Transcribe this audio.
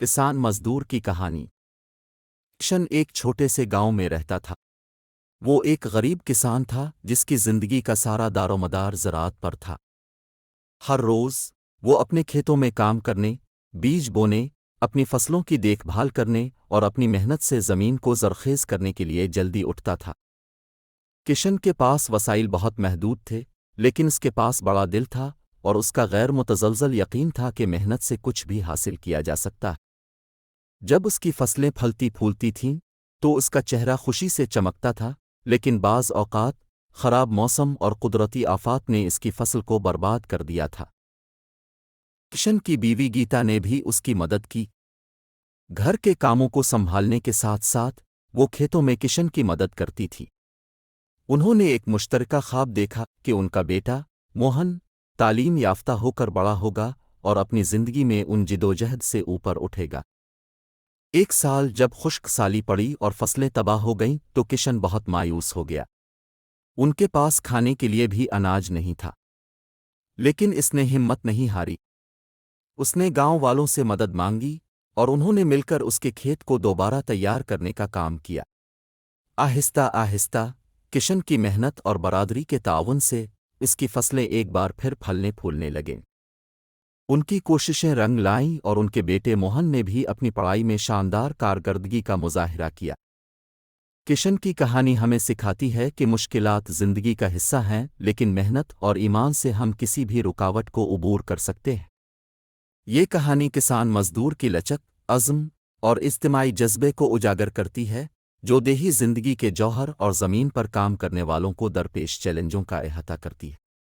کسان مزدور کی کہانی۔ کشن ایک چھوٹے سے گاؤں میں رہتا تھا۔ وہ ایک غریب کسان تھا جس کی زندگی کا سارا دارومدار زراعت پر تھا۔ ہر روز وہ اپنے کھیتوں میں کام کرنے، بیج بونے، اپنی فصلوں کی دیکھ بھال کرنے اور اپنی محنت سے زمین کو زرخیز کرنے کے لیے جلدی اٹھتا تھا۔ کشن کے پاس وسائل بہت محدود تھے، لیکن اس کے پاس بڑا دل تھا اور اس کا غیر متزلزل یقین تھا کہ محنت سے کچھ بھی حاصل کیا جا سکتا ہے۔ جب اس کی فصلیں پھلتی پھولتی تھیں تو اس کا چہرہ خوشی سے چمکتا تھا، لیکن بعض اوقات خراب موسم اور قدرتی آفات نے اس کی فصل کو برباد کر دیا تھا۔ کشن کی بیوی گیتا نے بھی اس کی مدد کی۔ گھر کے کاموں کو سنبھالنے کے ساتھ ساتھ وہ کھیتوں میں کشن کی مدد کرتی تھی۔ انہوں نے ایک مشترکہ خواب دیکھا کہ ان کا بیٹا موہن تعلیم یافتہ ہو کر بڑا ہوگا اور اپنی زندگی میں ان جدوجہد سے اوپر اٹھے گا۔ ایک سال جب خشک سالی پڑی اور فصلیں تباہ ہو گئیں تو کشن بہت مایوس ہو گیا۔ ان کے پاس کھانے کے لیے بھی اناج نہیں تھا، لیکن اس نے ہمت نہیں ہاری۔ اس نے گاؤں والوں سے مدد مانگی اور انہوں نے مل کر اس کے کھیت کو دوبارہ تیار کرنے کا کام کیا۔ آہستہ آہستہ کشن کی محنت اور برادری کے تعاون سے اس کی فصلیں ایک بار پھر پھلنے پھولنے لگیں۔ ان کی کوششیں رنگ لائیں اور ان کے بیٹے موہن نے بھی اپنی پڑھائی میں شاندار کارکردگی کا مظاہرہ کیا۔ کشن کی کہانی ہمیں سکھاتی ہے کہ مشکلات زندگی کا حصہ ہیں، لیکن محنت اور ایمان سے ہم کسی بھی رکاوٹ کو عبور کر سکتے ہیں۔ یہ کہانی کسان مزدور کی لچک، عزم اور اجتماعی جذبے کو اجاگر کرتی ہے، جو دیہی زندگی کے جوہر اور زمین پر کام کرنے والوں کو درپیش چیلنجوں کا احاطہ کرتی ہے۔